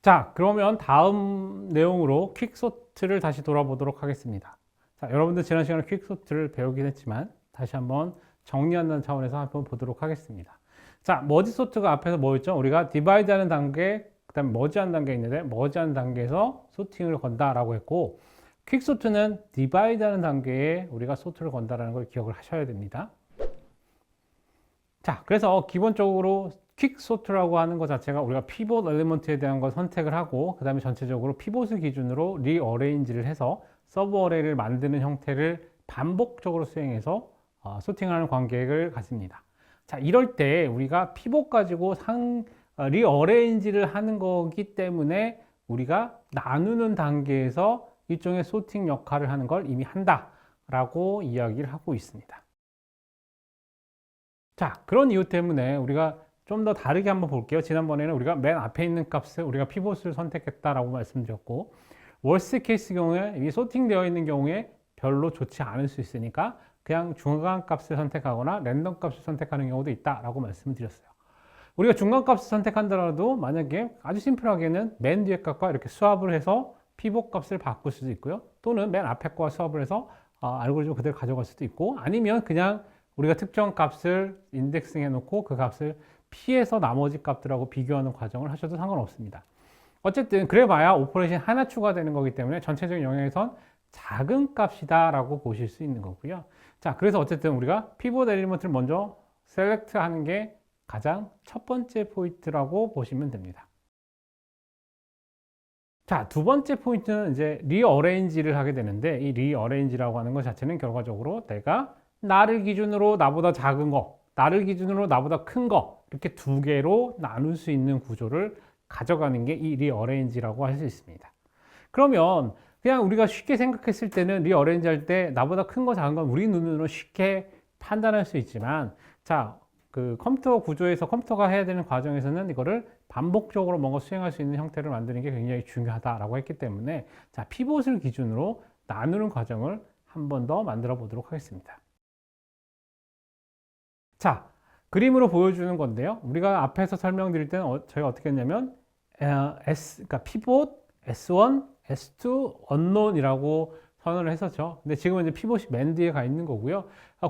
자, 그러면 다음 내용으로 퀵소트를 다시 돌아보도록 하겠습니다. 자, 여러분들 지난 시간에 퀵소트를 배우긴 했지만 다시 한번 정리한다는 차원에서 한번 보도록 하겠습니다. 자, 머지 소트가 앞에서 뭐였죠? 우리가 디바이드 하는 단계, 그 다음에 머지하는 단계 있는데 머지하는 단계에서 소팅을 건다라고 했고, 퀵소트는 디바이드 하는 단계에 우리가 소트를 건다라는 걸 기억을 하셔야 됩니다. 자, 그래서 기본적으로 퀵소트라고 하는 것 자체가 우리가 피봇 엘리먼트에 대한 걸 선택을 하고, 그 다음에 전체적으로 피봇을 기준으로 리어레인지를 해서 서브 어레이를 만드는 형태를 반복적으로 수행해서 소팅하는 관계를 가집니다. 자, 이럴 때 우리가 피봇 가지고 리어레인지를 하는 거기 때문에 우리가 나누는 단계에서 일종의 소팅 역할을 하는 걸 이미 한다라고 이야기를 하고 있습니다. 자, 그런 이유 때문에 우리가 좀 더 다르게 한번 볼게요. 지난번에는 우리가 맨 앞에 있는 값을 우리가 피봇을 선택했다라고 말씀드렸고, 월스 케이스 경우에 이 소팅되어 있는 경우에 별로 좋지 않을 수 있으니까 그냥 중간 값을 선택하거나 랜덤 값을 선택하는 경우도 있다라고 말씀을 드렸어요. 우리가 중간 값을 선택한다라도 만약에 아주 심플하게는 맨 뒤에 값과 이렇게 수합을 해서 피봇 값을 바꿀 수도 있고요. 또는 맨 앞에 거와 수합을 해서 알고리즘을 그대로 가져갈 수도 있고, 아니면 그냥 우리가 특정 값을 인덱싱 해놓고 그 값을 피해서 나머지 값들하고 비교하는 과정을 하셔도 상관없습니다. 어쨌든 그래봐야 오퍼레이션 하나 추가되는 거기 때문에 전체적인 영역에선 작은 값이다 라고 보실 수 있는 거고요. 자, 그래서 어쨌든 우리가 피봇 엘리먼트를 먼저 셀렉트 하는 게 가장 첫 번째 포인트라고 보시면 됩니다. 자, 두 번째 포인트는 이제 리어레인지를 하게 되는데, 이 리어레인지라고 하는 것 자체는 결과적으로 내가 나를 기준으로 나보다 작은 거, 나를 기준으로 나보다 큰 거, 이렇게 두 개로 나눌 수 있는 구조를 가져가는 게 이 리어레인지라고 할 수 있습니다. 그러면 그냥 우리가 쉽게 생각했을 때는 리어레인지 할 때 나보다 큰 거 작은 건 우리 눈으로 쉽게 판단할 수 있지만, 자, 그 컴퓨터 구조에서 컴퓨터가 해야 되는 과정에서는 이거를 반복적으로 뭔가 수행할 수 있는 형태를 만드는 게 굉장히 중요하다라고 했기 때문에, 자, 피봇을 기준으로 나누는 과정을 한 번 더 만들어 보도록 하겠습니다. 자, 그림으로 보여주는 건데요. 우리가 앞에서 설명드릴 때는 저희가 어떻게 했냐면 그러니까 피봇, S1, S2, unknown이라고 선언을 했었죠. 근데 지금은 이제 피봇이 맨 뒤에 가 있는 거고요.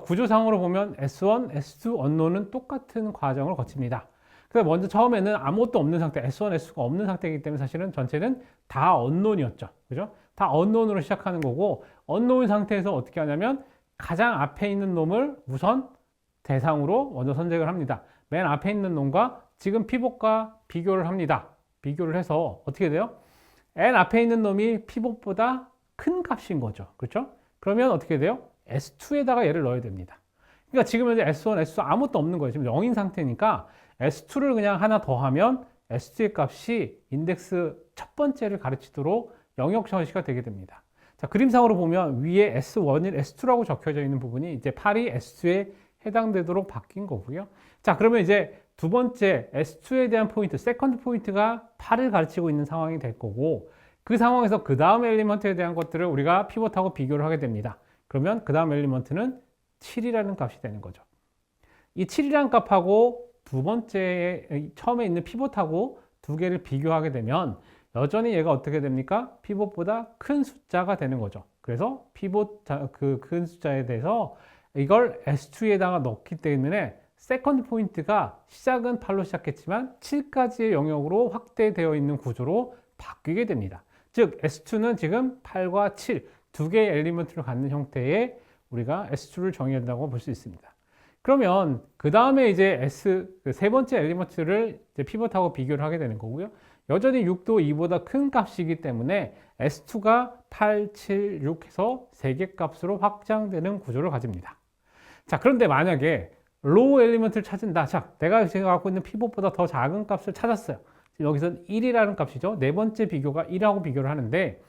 구조상으로 보면 S1, S2, unknown은 똑같은 과정을 거칩니다. 그래서 먼저 처음에는 아무것도 없는 상태, S1, S2가 없는 상태이기 때문에 사실은 전체는 다 unknown이었죠. 그죠? 다 unknown으로 시작하는 거고, unknown 상태에서 어떻게 하냐면 가장 앞에 있는 놈을 우선 대상으로 먼저 선택을 합니다. 맨 앞에 있는 놈과 지금 피봇과 비교를 합니다. 비교를 해서 어떻게 돼요? n 앞에 있는 놈이 피봇보다 큰 값인 거죠. 그렇죠? 그러면 어떻게 돼요? S2에다가 얘를 넣어야 됩니다. 그러니까 지금 현재 S1, S2 아무것도 없는 거예요. 지금 0인 상태니까 S2를 그냥 하나 더 하면 S2의 값이 인덱스 첫 번째를 가르치도록 영역 정시가 되게 됩니다. 자, 그림상으로 보면 위에 S1일 S2라고 적혀져 있는 부분이 이제 8이 S2에 해당되도록 바뀐 거고요. 자, 그러면 이제 두 번째 S2에 대한 포인트, 세컨드 포인트가 8을 가르치고 있는 상황이 될 거고, 그 상황에서 그 다음 엘리먼트에 대한 것들을 우리가 피봇하고 비교를 하게 됩니다. 그러면 그 다음 엘리먼트는 7이라는 값이 되는 거죠. 이 7이라는 값하고 두 번째 처음에 있는 피봇하고 두 개를 비교하게 되면 여전히 얘가 어떻게 됩니까? 피봇보다 큰 숫자가 되는 거죠. 그래서 피봇 그 큰 숫자에 대해서 이걸 S2에다가 넣기 때문에 세컨드 포인트가 시작은 8로 시작했지만 7까지의 영역으로 확대되어 있는 구조로 바뀌게 됩니다. 즉 S2는 지금 8과 7 두 개의 엘리먼트를 갖는 형태의 우리가 S2를 정의해야 된다고 볼 수 있습니다. 그러면 그 다음에 이제 세 번째 엘리먼트를 이제 피벗하고 비교를 하게 되는 거고요. 여전히 6도 2보다 큰 값이기 때문에 S2가 8, 7, 6 해서 3개 값으로 확장되는 구조를 가집니다. 자, 그런데 만약에 로우 엘리먼트를 찾은다. 자, 내가 지금 갖고 있는 피벗보다 더 작은 값을 찾았어요. 여기서는 1이라는 값이죠. 네 번째 비교가 1하고 비교를 하는데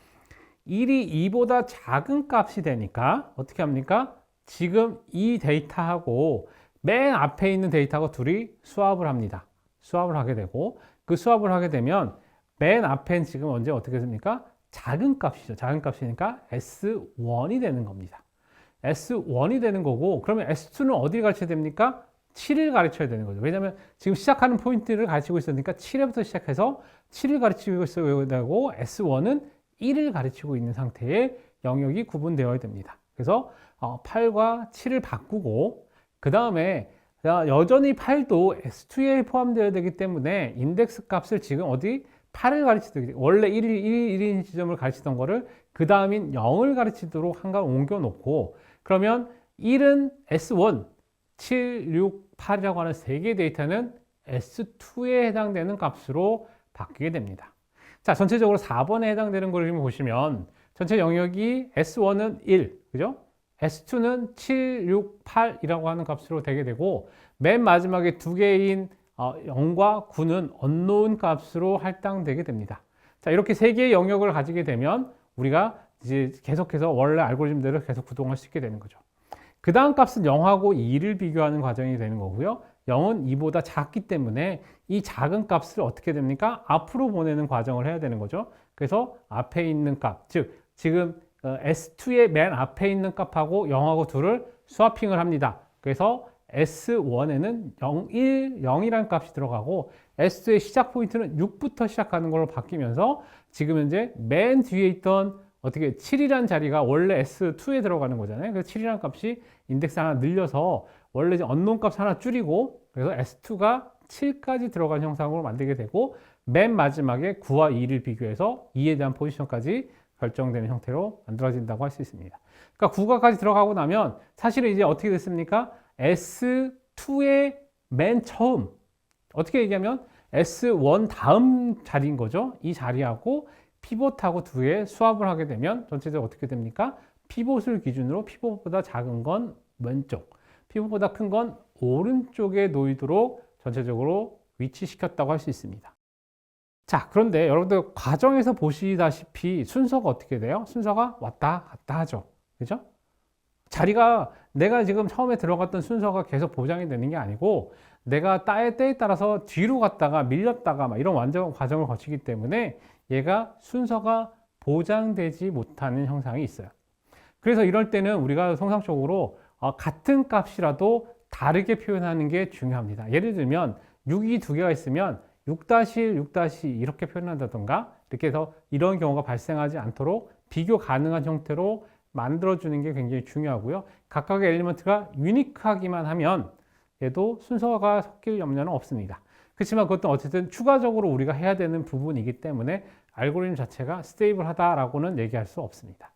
1이 2보다 작은 값이 되니까 어떻게 합니까? 지금 이 데이터하고 맨 앞에 있는 데이터하고 둘이 수합을 합니다. 수합을 하게 되고 그 수합을 하게 되면 맨 앞엔 지금 언제 어떻게 됩니까? 작은 값이죠. 작은 값이니까 S1이 되는 겁니다. S1이 되는 거고, 그러면 S2는 어디를 가르쳐야 됩니까? 7을 가르쳐야 되는 거죠. 왜냐하면 지금 시작하는 포인트를 가르치고 있으니까 7에부터 시작해서 7을 가르치고 있어야 되고 S1은 1을 가르치고 있는 상태의 영역이 구분되어야 됩니다. 그래서 8과 7을 바꾸고 그 다음에 여전히 8도 S2에 포함되어야 되기 때문에 인덱스 값을 지금 어디 8을 가르치듯 원래 1인 지점을 가르치던 거를 그 다음인 0을 가르치도록 한가 옮겨 놓고 그러면 1은 S1, 7, 6, 8이라고 하는 3개의 데이터는 S2에 해당되는 값으로 바뀌게 됩니다. 자, 전체적으로 4번에 해당되는 그림을 보시면 전체 영역이 S1은 1, 그죠? S2는 7, 6, 8이라고 하는 값으로 되게 되고 맨 마지막에 두 개인 0과 9는 unknown 값으로 할당되게 됩니다. 자, 이렇게 세 개의 영역을 가지게 되면 우리가 이제 계속해서 원래 알고리즘대로 계속 구동할 수 있게 되는 거죠. 그 다음 값은 0하고 2를 비교하는 과정이 되는 거고요. 0은 2보다 작기 때문에 이 작은 값을 어떻게 됩니까? 앞으로 보내는 과정을 해야 되는 거죠. 그래서 앞에 있는 값, 즉 지금 S2의 맨 앞에 있는 값하고 0하고 2를 스와핑을 합니다. 그래서 S1에는 0, 1, 0이라는 값이 들어가고 S2의 시작 포인트는 6부터 시작하는 걸로 바뀌면서 지금 현재 맨 뒤에 있던 어떻게 7이라는 자리가 원래 S2에 들어가는 거잖아요. 그래서 7이라는 값이 인덱스 하나 늘려서 원래 이제 언노운 값 하나 줄이고 그래서 S2가 7까지 들어간 형상으로 만들게 되고 맨 마지막에 9와 2를 비교해서 2에 대한 포지션까지 결정되는 형태로 만들어진다고 할 수 있습니다. 그러니까 9가까지 들어가고 나면 사실은 이제 어떻게 됐습니까? S2의 맨 처음 어떻게 얘기하면 S1 다음 자리인 거죠. 이 자리하고 피봇하고 두 개 수합을 하게 되면 전체적으로 어떻게 됩니까? 피봇을 기준으로 피봇보다 작은 건 왼쪽, 피봇보다 큰 건 오른쪽에 놓이도록 전체적으로 위치시켰다고 할 수 있습니다. 자, 그런데 여러분들 과정에서 보시다시피 순서가 어떻게 돼요? 순서가 왔다 갔다 하죠. 그죠? 자리가 내가 지금 처음에 들어갔던 순서가 계속 보장이 되는 게 아니고 내가 때에 따라서 뒤로 갔다가 밀렸다가 막 이런 완전 과정을 거치기 때문에 얘가 순서가 보장되지 못하는 형상이 있어요. 그래서 이럴 때는 우리가 통상적으로 같은 값이라도 다르게 표현하는 게 중요합니다. 예를 들면 6이 두 개가 있으면 6-1, 6-2 이렇게 표현한다던가 이렇게 해서 이런 경우가 발생하지 않도록 비교 가능한 형태로 만들어주는 게 굉장히 중요하고요. 각각의 엘리먼트가 유니크하기만 하면 얘도 순서가 섞일 염려는 없습니다. 그렇지만 그것도 어쨌든 추가적으로 우리가 해야 되는 부분이기 때문에 알고리즘 자체가 스테이블하다라고는 얘기할 수 없습니다.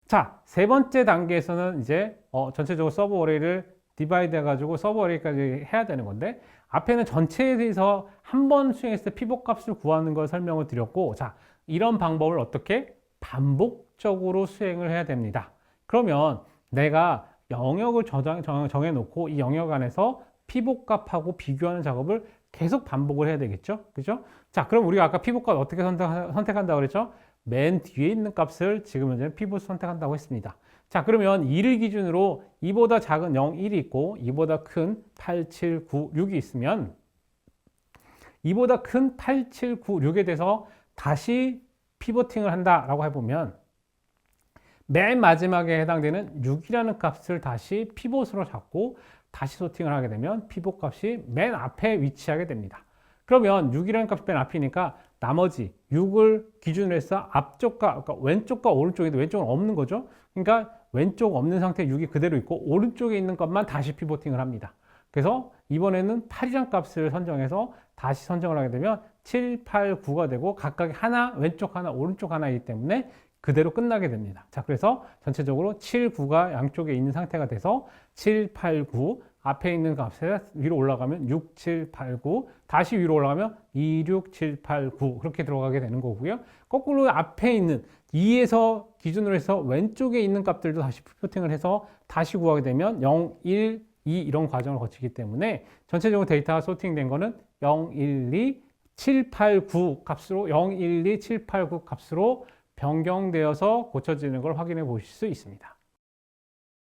자, 세 번째 단계에서는 이제 전체적으로 서브 어레이를 디바이드 해가지고 서브 어레이까지 해야 되는 건데 앞에는 전체에 대해서 한 번 수행했을 때 피봇 값을 구하는 걸 설명을 드렸고 자, 이런 방법을 어떻게 반복적으로 수행을 해야 됩니다. 그러면 내가 영역을 정해놓고 이 영역 안에서 피봇 값하고 비교하는 작업을 계속 반복을 해야 되겠죠. 그죠? 자, 그럼 우리가 아까 피봇 값 어떻게 선택한다고 그랬죠? 맨 뒤에 있는 값을 지금 현재 피봇 선택한다고 했습니다. 자, 그러면 2를 기준으로 2보다 작은 0, 1이 있고 2보다 큰 8, 7, 9, 6이 있으면 2보다 큰 8, 7, 9, 6에 대해서 다시 피보팅을 한다라고 해보면 맨 마지막에 해당되는 6이라는 값을 다시 피봇으로 잡고 다시 소팅을 하게 되면 피봇 값이 맨 앞에 위치하게 됩니다. 그러면 6이라는 값이 맨 앞이니까 나머지 6을 기준으로 해서 앞쪽과 그러니까 왼쪽과 오른쪽인데 왼쪽은 없는 거죠. 그러니까 왼쪽 없는 상태 6이 그대로 있고 오른쪽에 있는 것만 다시 피보팅을 합니다. 그래서 이번에는 8이라는 값을 선정해서 다시 선정을 하게 되면 7, 8, 9가 되고 각각 하나 왼쪽 하나 오른쪽 하나이기 때문에 그대로 끝나게 됩니다. 자, 그래서 전체적으로 7, 9가 양쪽에 있는 상태가 돼서 7, 8, 9 앞에 있는 값에 위로 올라가면 6, 7, 8, 9 다시 위로 올라가면 2, 6, 7, 8, 9 그렇게 들어가게 되는 거고요. 거꾸로 앞에 있는 2에서 기준으로 해서 왼쪽에 있는 값들도 다시 피보팅을 해서 다시 구하게 되면 0, 1, 2 이런 과정을 거치기 때문에 전체적으로 데이터가 소팅된 거는 0, 1, 2, 7, 8, 9 값으로 0, 1, 2, 7, 8, 9 값으로 변경되어서 고쳐지는 걸 확인해 보실 수 있습니다.